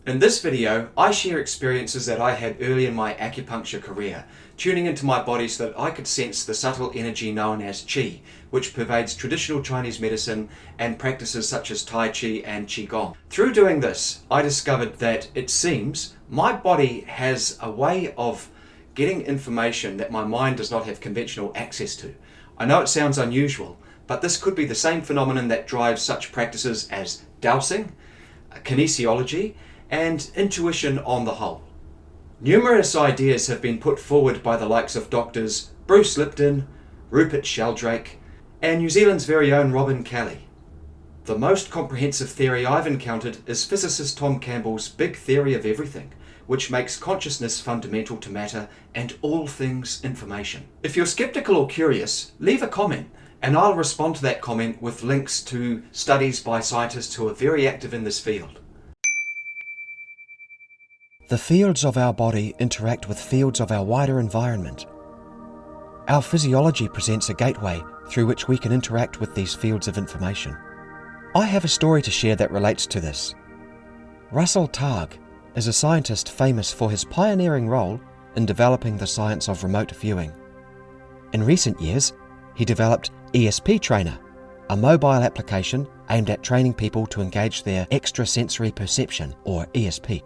In this video, I share experiences that I had early in my acupuncture career, tuning into my body so that I could sense the subtle energy known as qi, which pervades traditional Chinese medicine and practices such as Tai Chi and Qigong. Through doing this, I discovered that it seems my body has a way of getting information that my mind does not have conventional access to. I know it sounds unusual, but this could be the same phenomenon that drives such practices as dowsing, kinesiology, and intuition on the whole. Numerous ideas have been put forward by the likes of Doctors Bruce Lipton, Rupert Sheldrake, and New Zealand's very own Robin Kelly. The most comprehensive theory I've encountered is physicist Tom Campbell's big theory of everything, which makes consciousness fundamental to matter and all things information. If you're skeptical or curious, leave a comment and I'll respond to that comment with links to studies by scientists who are very active in this field. The fields of our body interact with fields of our wider environment. Our physiology presents a gateway through which we can interact with these fields of information. I have a story to share that relates to this. Russell Targ is a scientist famous for his pioneering role in developing the science of remote viewing. In recent years, he developed ESP Trainer, a mobile application aimed at training people to engage their extrasensory perception, or ESP.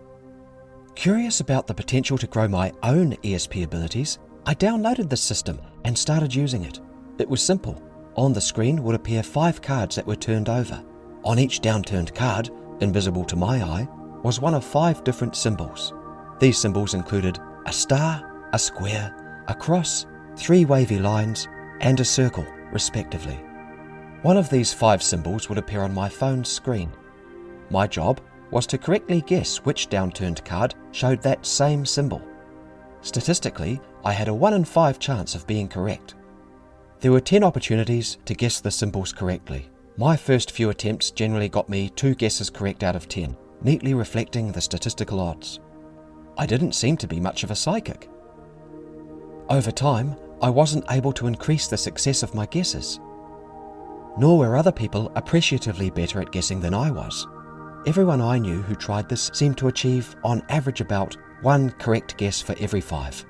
Curious about the potential to grow my own ESP abilities, I downloaded the system and started using it. It was simple. On the screen would appear 5 cards that were turned over. On each downturned card, invisible to my eye, was one of 5 different symbols. These symbols included a star, a square, a cross, 3 wavy lines, and a circle, respectively. One of these 5 symbols would appear on my phone's screen. My job was to correctly guess which downturned card showed that same symbol. Statistically, I had a 1 in 5 chance of being correct. There were 10 opportunities to guess the symbols correctly. My first few attempts generally got me 2 guesses correct out of 10, neatly reflecting the statistical odds. I didn't seem to be much of a psychic. Over time, I wasn't able to increase the success of my guesses. Nor were other people appreciatively better at guessing than I was. Everyone I knew who tried this seemed to achieve, on average, about 1 correct guess for every 5.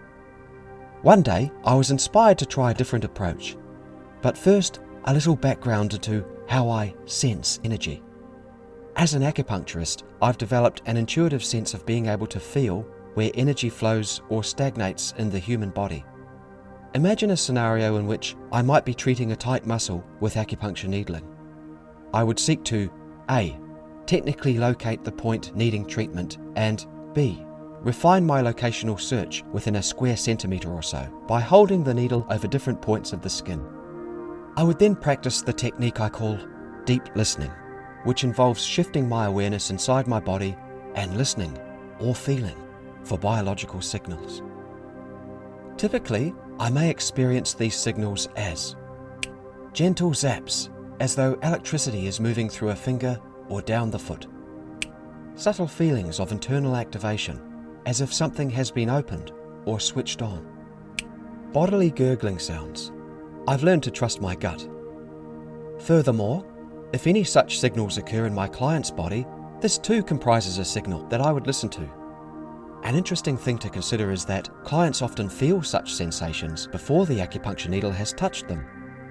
One day, I was inspired to try a different approach. But first, a little background into how I sense energy. As an acupuncturist, I've developed an intuitive sense of being able to feel where energy flows or stagnates in the human body. Imagine a scenario in which I might be treating a tight muscle with acupuncture needling. I would seek to A. technically locate the point needing treatment, and B. refine my locational search within a square centimetre or so by holding the needle over different points of the skin. I would then practice the technique I call deep listening, which involves shifting my awareness inside my body and listening or feeling for biological signals. Typically, I may experience these signals as gentle zaps, as though electricity is moving through a finger or down the foot. Subtle feelings of internal activation, as if something has been opened or switched on. Bodily gurgling sounds. I've learned to trust my gut. Furthermore, if any such signals occur in my client's body, this too comprises a signal that I would listen to. An interesting thing to consider is that clients often feel such sensations before the acupuncture needle has touched them.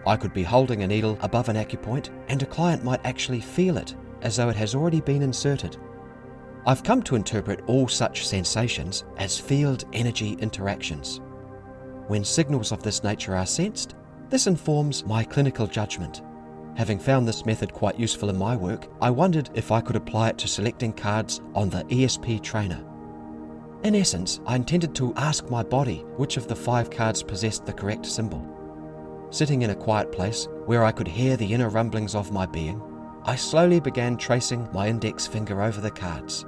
I could be holding a needle above an acupoint and a client might actually feel it as though it has already been inserted. I've come to interpret all such sensations as field energy interactions. When signals of this nature are sensed, this informs my clinical judgment. Having found this method quite useful in my work, I wondered if I could apply it to selecting cards on the ESP Trainer. In essence, I intended to ask my body which of the 5 cards possessed the correct symbol. Sitting in a quiet place where I could hear the inner rumblings of my being, I slowly began tracing my index finger over the cards.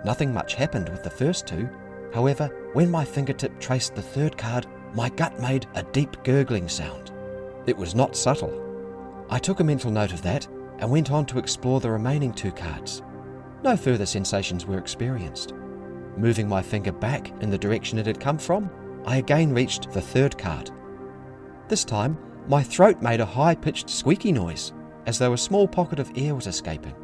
Nothing much happened with the first 2. However, when my fingertip traced the 3rd card, my gut made a deep gurgling sound. It was not subtle. I took a mental note of that and went on to explore the remaining 2 cards. No further sensations were experienced. Moving my finger back in the direction it had come from, I again reached the 3rd card. This time, my throat made a high-pitched squeaky noise, as though a small pocket of air was escaping.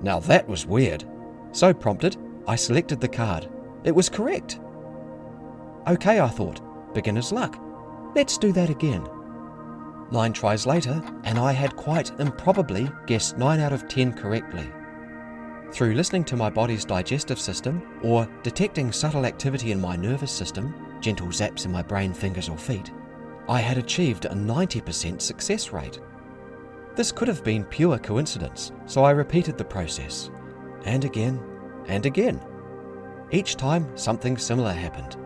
Now that was weird. So prompted, I selected the card. It was correct. Okay, I thought, beginner's luck. Let's do that again. 9 tries later, and I had quite improbably guessed 9 out of 10 correctly. Through listening to my body's digestive system, or detecting subtle activity in my nervous system, gentle zaps in my brain, fingers or feet, I had achieved a 90% success rate. This could have been pure coincidence, so I repeated the process, and again, and again. Each time something similar happened.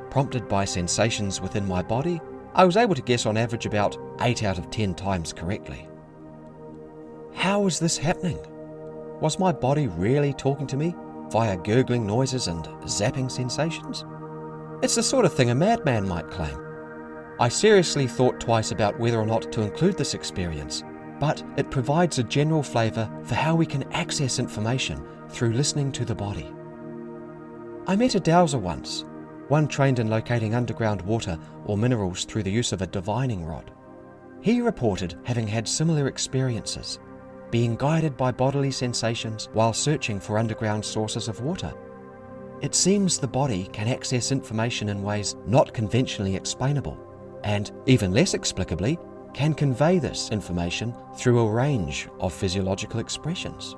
Prompted by sensations within my body, I was able to guess on average about 8 out of 10 times correctly. How was this happening? Was my body really talking to me via gurgling noises and zapping sensations? It's the sort of thing a madman might claim. I seriously thought twice about whether or not to include this experience, but it provides a general flavour for how we can access information through listening to the body. I met a dowser once, one trained in locating underground water or minerals through the use of a divining rod. He reported having had similar experiences, being guided by bodily sensations while searching for underground sources of water. It seems the body can access information in ways not conventionally explainable, and, even less explicably, can convey this information through a range of physiological expressions.